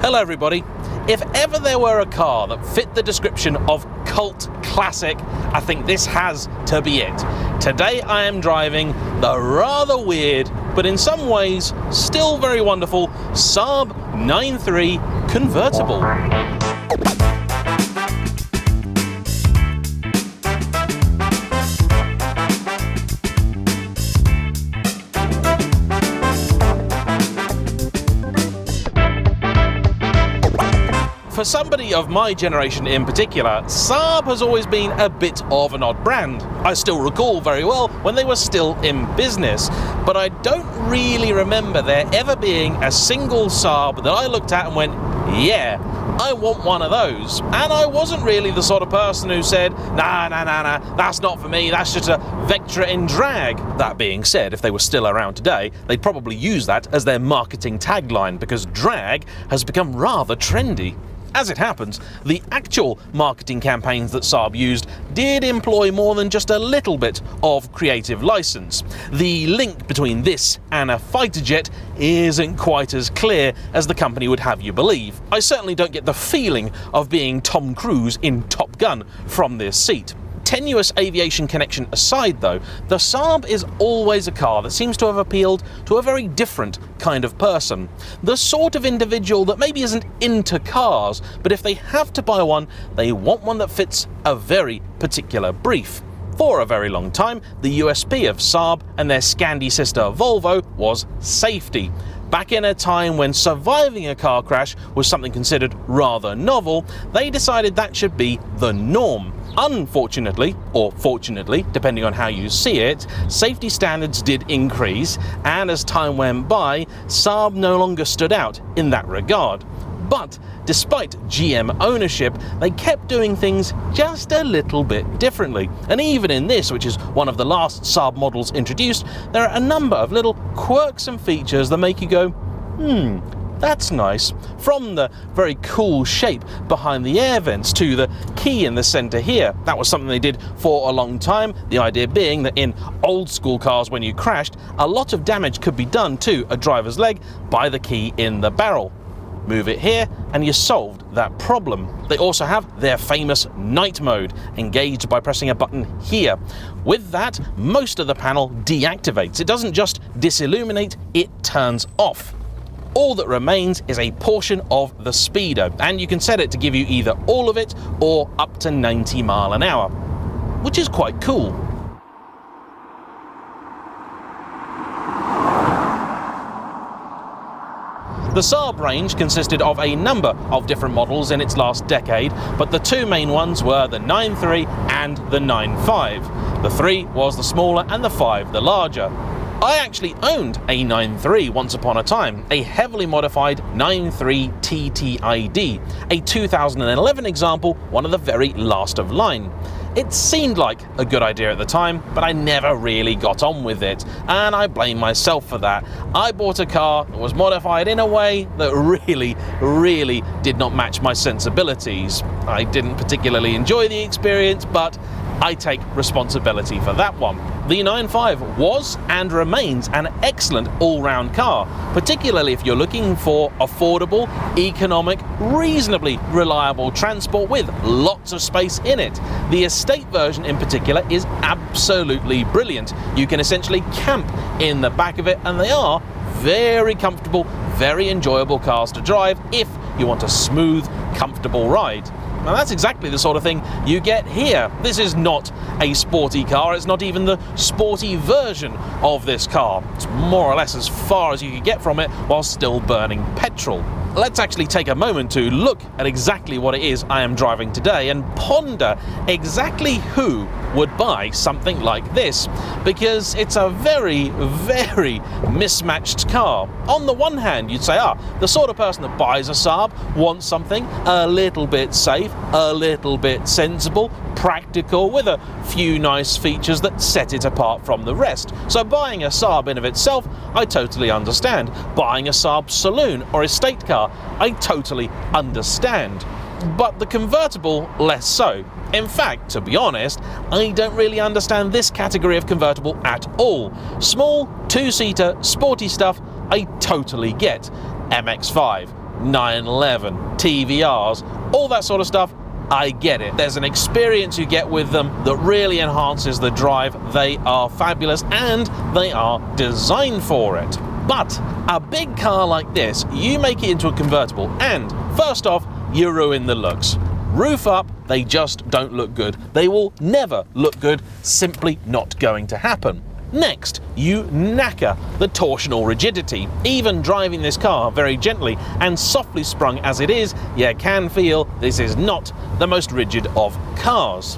Hello everybody. If ever there were a car that fit the description of cult classic, I think this has to be it. Today I am driving the rather weird, but in some ways still very wonderful, Saab 9.3 Convertible. For somebody of my generation in particular, Saab has always been a bit of an odd brand. I still recall very well when they were still in business, but I don't really remember there ever being a single Saab that I looked at and went, yeah, I want one of those. And I wasn't really the sort of person who said, nah, that's not for me, that's just a Vectra in drag. That being said, if they were still around today, they'd probably use that as their marketing tagline, because drag has become rather trendy. As it happens, the actual marketing campaigns that Saab used did employ more than just a little bit of creative license. The link between this and a fighter jet isn't quite as clear as the company would have you believe. I certainly don't get the feeling of being Tom Cruise in Top Gun from this seat. Tenuous aviation connection aside though, the Saab is always a car that seems to have appealed to a very different kind of person. The sort of individual that maybe isn't into cars, but if they have to buy one, they want one that fits a very particular brief. For a very long time, the USP of Saab and their Scandi sister Volvo was safety. Back in a time when surviving a car crash was something considered rather novel, they decided that should be the norm. Unfortunately, or fortunately, depending on how you see it, safety standards did increase, and as time went by, Saab no longer stood out in that regard. But despite GM ownership, they kept doing things just a little bit differently. And even in this, which is one of the last Saab models introduced, there are a number of little quirks and features that make you go, that's nice. From the very cool shape behind the air vents to the key in the center here. That was something they did for a long time, the idea being that in old school cars when you crashed, a lot of damage could be done to a driver's leg by the key in the barrel. Move it here and you solved that problem. They also have their famous night mode, engaged by pressing a button here. With that, most of the panel deactivates. It doesn't just disilluminate, it turns off. All that remains is a portion of the speedo, and you can set it to give you either all of it or up to 90 miles an hour, which is quite cool. The Saab range consisted of a number of different models in its last decade, but the two main ones were the 9.3 and the 9.5. The 3 was the smaller and the 5 the larger. I actually owned a 9.3 once upon a time, a heavily modified 9.3 TTID, a 2011 example, one of the very last of line. It seemed like a good idea at the time, but I never really got on with it, and I blame myself for that. I bought a car that was modified in a way that really did not match my sensibilities. I didn't particularly enjoy the experience, but I take responsibility for that one. The 9.5 was and remains an excellent all-round car, particularly if you're looking for affordable, economic, reasonably reliable transport with lots of space in it. The estate version in particular is absolutely brilliant. You can essentially camp in the back of it, and they are very comfortable, very enjoyable cars to drive if you want a smooth, comfortable ride. Now that's exactly the sort of thing you get here. This is not a sporty car, it's not even the sporty version of this car. It's more or less as far as you can get from it while still burning petrol. Let's actually take a moment to look at exactly what it is I am driving today and ponder exactly who would buy something like this, because it's a very mismatched car. On the one hand, you'd say, the sort of person that buys a Saab wants something a little bit safe, a little bit sensible, practical, with a few nice features that set it apart from the rest. So buying a Saab in of itself, I totally understand. Buying a Saab saloon or estate car, I totally understand. But the convertible, less so. In fact, to be honest, I don't really understand this category of convertible at all. Small, two-seater, sporty stuff, I totally get. MX-5, 911, TVRs, all that sort of stuff. I get it. There's an experience you get with them that really enhances the drive. They are fabulous and they are designed for it. But a big car like this, you make it into a convertible and first off, you ruin the looks. Roof up, they just don't look good. They will never look good, simply not going to happen. Next, you knacker the torsional rigidity. Even driving this car very gently and softly sprung as it is, you can feel this is not the most rigid of cars.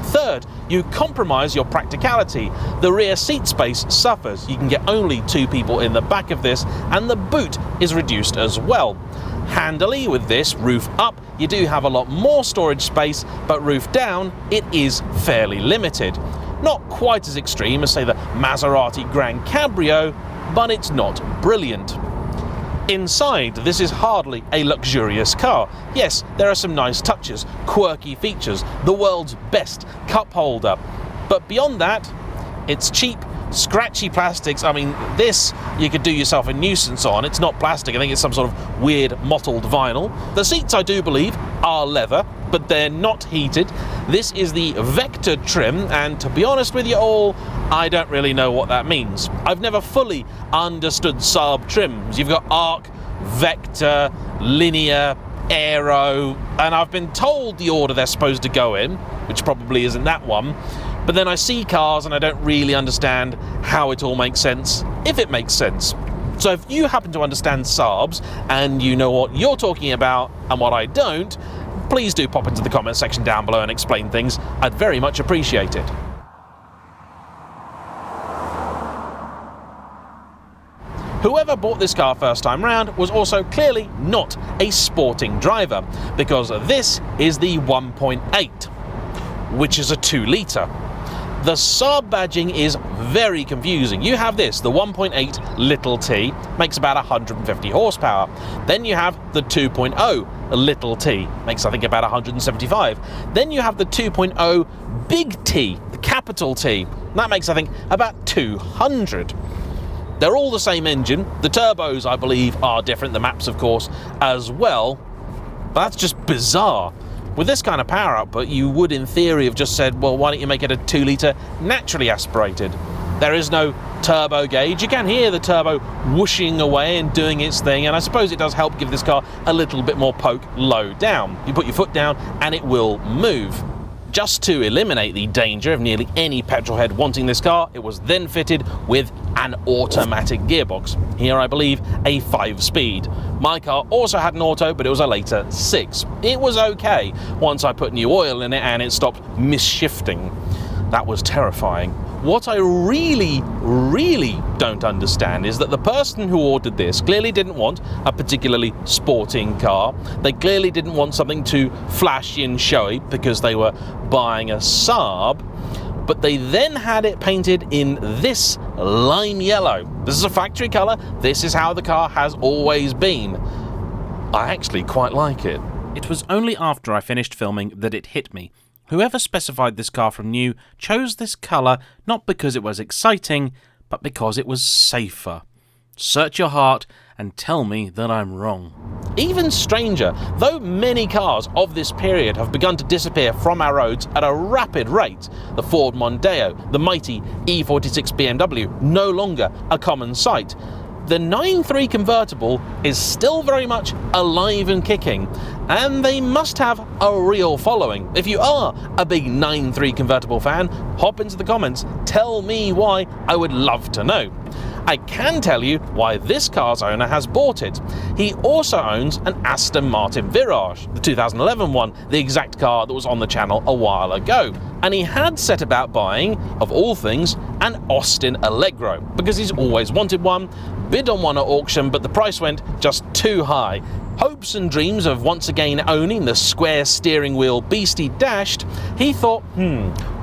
Third, you compromise your practicality. The rear seat space suffers. You can get only 2 people in the back of this, and the boot is reduced as well. Handily, with this roof up, you do have a lot more storage space, but roof down, it is fairly limited. Not quite as extreme as, say, the Maserati Gran Cabrio, but it's not brilliant. Inside, this is hardly a luxurious car. Yes, there are some nice touches, quirky features, the world's best cup holder. But beyond that, it's cheap, scratchy plastics. I mean, this you could do yourself a nuisance on. It's not plastic, I think it's some sort of weird mottled vinyl. The seats, I do believe, are leather, but they're not heated. This is the Vector trim, and to be honest with you all, I don't really know what that means. I've never fully understood Saab trims. You've got Arc, Vector, Linear, Aero, and I've been told the order they're supposed to go in, which probably isn't that one. But then I see cars and I don't really understand how it all makes sense, if it makes sense. So if you happen to understand Saabs and you know what you're talking about and what I don't, please do pop into the comment section down below and explain things. I'd very much appreciate it. Whoever bought this car first time round was also clearly not a sporting driver, because this is the 1.8, which is a 2-litre. The Saab badging is very confusing. You have this, the 1.8 little t, makes about 150 horsepower. Then you have the 2.0 little t, makes I think about 175. Then you have the 2.0 big T, the capital T, that makes I think about 200. They're all the same engine. The turbos, I believe, are different, the maps of course as well, but that's just bizarre. With this kind of power output, you would in theory have just said, well, why don't you make it a 2-litre naturally aspirated? There is no turbo gauge. You can hear the turbo whooshing away and doing its thing, and I suppose it does help give this car a little bit more poke low down. You put your foot down and it will move. Just to eliminate the danger of nearly any petrolhead wanting this car, it was then fitted with an automatic gearbox. Here I believe a 5-speed. My car also had an auto, but it was a later 6. It was okay once I put new oil in it and it stopped misshifting. That was terrifying. What I really don't understand is that the person who ordered this clearly didn't want a particularly sporting car. They clearly didn't want something too flashy and showy because they were buying a Saab, but they then had it painted in this lime yellow. This is a factory colour. This is how the car has always been. I actually quite like it. It was only after I finished filming that it hit me. Whoever specified this car from new chose this colour not because it was exciting, but because it was safer. Search your heart and tell me that I'm wrong. Even stranger, though many cars of this period have begun to disappear from our roads at a rapid rate, the Ford Mondeo, the mighty E46 BMW, no longer a common sight, the 9.3 convertible is still very much alive and kicking, and they must have a real following. If you are a big 9.3 convertible fan, hop into the comments, tell me why, I would love to know. I can tell you why this car's owner has bought it. He also owns an Aston Martin Virage, the 2011 one, the exact car that was on the channel a while ago. And he had set about buying, of all things, an Austin Allegro, because he's always wanted one, bid on one at auction, but the price went just too high. Hopes and dreams of once again owning the square steering wheel beast he dashed, he thought,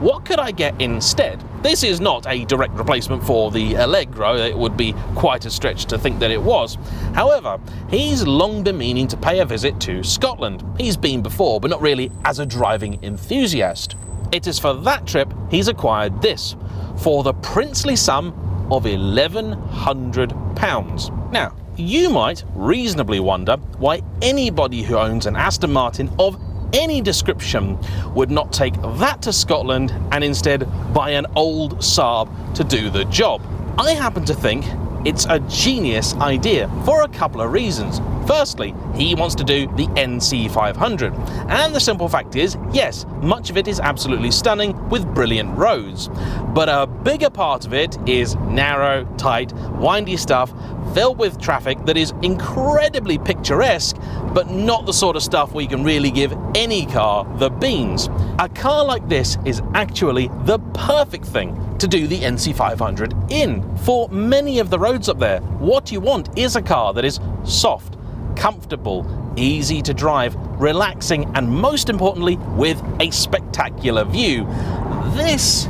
what could I get instead? This is not a direct replacement for the Allegro, it would be quite a stretch to think that it was. However, he's long been meaning to pay a visit to Scotland. He's been before, but not really as a driving enthusiast. It is for that trip he's acquired this, for the princely sum of £1,100. Now, you might reasonably wonder why anybody who owns an Aston Martin of any description would not take that to Scotland and instead buy an old Saab to do the job. I happen to think it's a genius idea for a couple of reasons. Firstly, he wants to do the NC500, and the simple fact is, yes, much of it is absolutely stunning with brilliant roads, but a bigger part of it is narrow, tight, windy stuff filled with traffic that is incredibly picturesque, but not the sort of stuff where you can really give any car the beans. A car like this is actually the perfect thing to do the NC500 in. For many of the roads up there, what you want is a car that is soft, comfortable, easy to drive, relaxing, and most importantly, with a spectacular view. This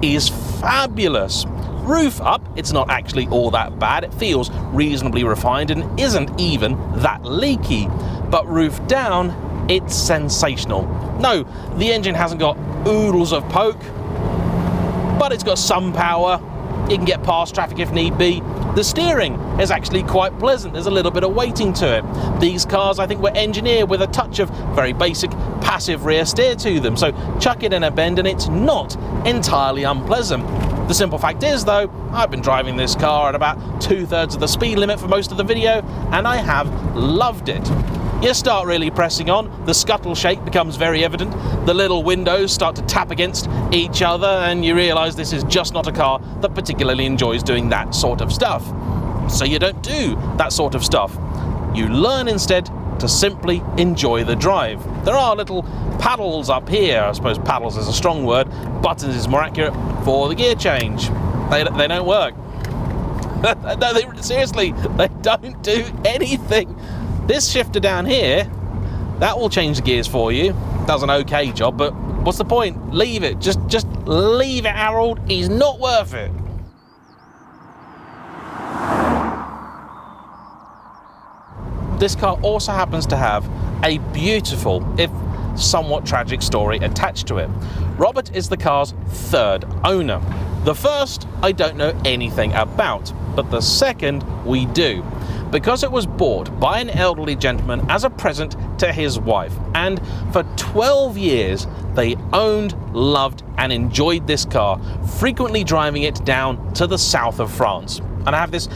is fabulous. Roof up, it's not actually all that bad. It feels reasonably refined and isn't even that leaky. But roof down, it's sensational. No, the engine hasn't got oodles of poke, but it's got some power. You can get past traffic if need be. The steering is actually quite pleasant. There's a little bit of weighting to it. These cars, I think, were engineered with a touch of very basic passive rear steer to them. So chuck it in a bend and it's not entirely unpleasant. The simple fact is, though, I've been driving this car at about 2/3 of the speed limit for most of the video, and I have loved it. You start really pressing on, the scuttle shape becomes very evident, the little windows start to tap against each other, and you realise this is just not a car that particularly enjoys doing that sort of stuff. So you don't do that sort of stuff. You learn instead to simply enjoy the drive. There are little paddles up here, I suppose paddles is a strong word, buttons is more accurate, for the gear change. They don't work. No, seriously, they don't do anything. This shifter down here, that will change the gears for you. Does an okay job, but what's the point? Leave it. Just leave it, Harold. He's not worth it. This car also happens to have a beautiful, if somewhat tragic story attached to it. Robert is the car's third owner. The first I don't know anything about, but the second we do, because it was bought by an elderly gentleman as a present to his wife, and for 12 years they owned, loved and enjoyed this car, frequently driving it down to the south of France. And I have this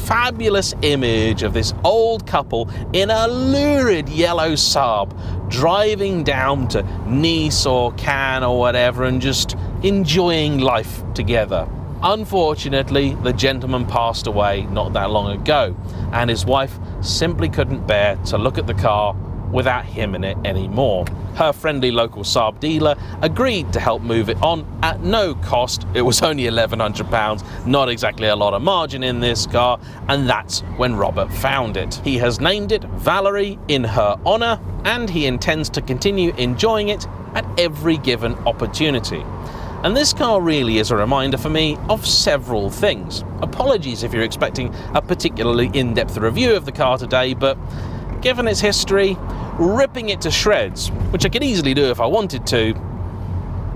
fabulous image of this old couple in a lurid yellow Saab driving down to Nice or Cannes or whatever and just enjoying life together. Unfortunately, the gentleman passed away not that long ago, and his wife simply couldn't bear to look at the car without him in it anymore. Her friendly local Saab dealer agreed to help move it on at no cost. It was only £1,100, not exactly a lot of margin in this car, and that's when Robert found it. He has named it Valerie in her honour, and he intends to continue enjoying it at every given opportunity. And this car really is a reminder for me of several things. Apologies if you're expecting a particularly in-depth review of the car today, but given its history, ripping it to shreds, which I could easily do if I wanted to,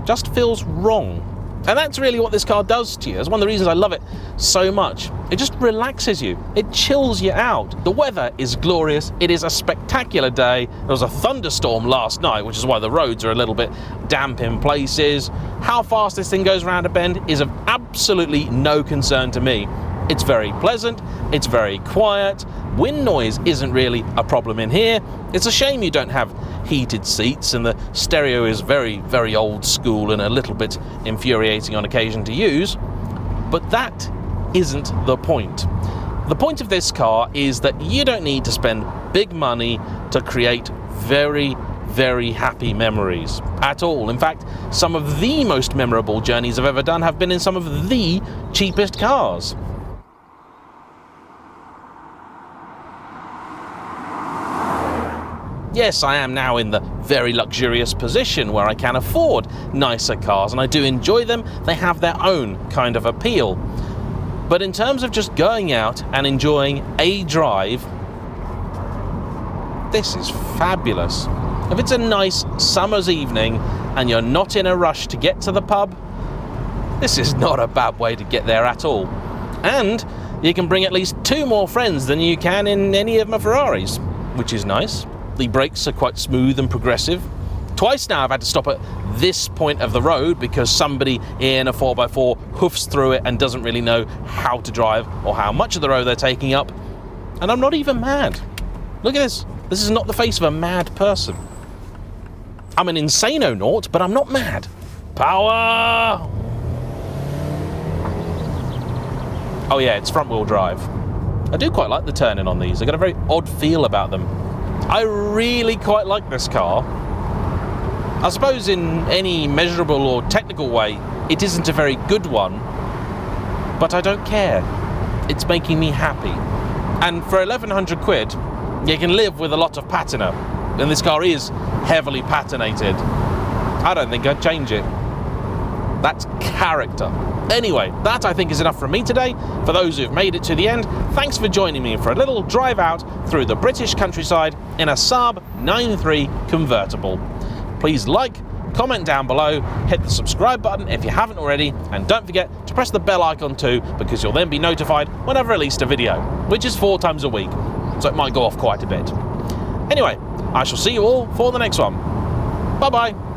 just feels wrong. And that's really what this car does to you. It's one of the reasons I love it so much. It just relaxes you. It chills you out. The weather is glorious. It is a spectacular day. There was a thunderstorm last night, which is why the roads are a little bit damp in places. How fast this thing goes around a bend is of absolutely no concern to me. It's very pleasant, it's very quiet, wind noise isn't really a problem in here. It's a shame you don't have heated seats and the stereo is very, very old school and a little bit infuriating on occasion to use, but that isn't the point. The point of this car is that you don't need to spend big money to create very, very happy memories at all. In fact, some of the most memorable journeys I've ever done have been in some of the cheapest cars. Yes, I am now in the very luxurious position where I can afford nicer cars, and I do enjoy them. They have their own kind of appeal. But in terms of just going out and enjoying a drive, this is fabulous. If it's a nice summer's evening and you're not in a rush to get to the pub, this is not a bad way to get there at all. And you can bring at least 2 more friends than you can in any of my Ferraris, which is nice. The brakes are quite smooth and progressive. Twice now I've had to stop at this point of the road because somebody in a 4x4 hoofs through it and doesn't really know how to drive or how much of the road they're taking up. And I'm not even mad. Look at this. This is not the face of a mad person. I'm an insano-naut, but I'm not mad. Power! Oh yeah, it's front-wheel drive. I do quite like the turning on these. They've got a very odd feel about them. I really quite like this car. I suppose in any measurable or technical way, it isn't a very good one, but I don't care. It's making me happy. And for 1,100 quid, you can live with a lot of patina. And this car is heavily patinated. I don't think I'd change it. That's character. Anyway, that I think is enough from me today. For those who've made it to the end, thanks for joining me for a little drive out through the British countryside in a Saab 9.3 convertible. Please like, comment down below, hit the subscribe button if you haven't already, and don't forget to press the bell icon too, because you'll then be notified when I've released a video, which is 4 times a week, so it might go off quite a bit. Anyway, I shall see you all for the next one. Bye bye.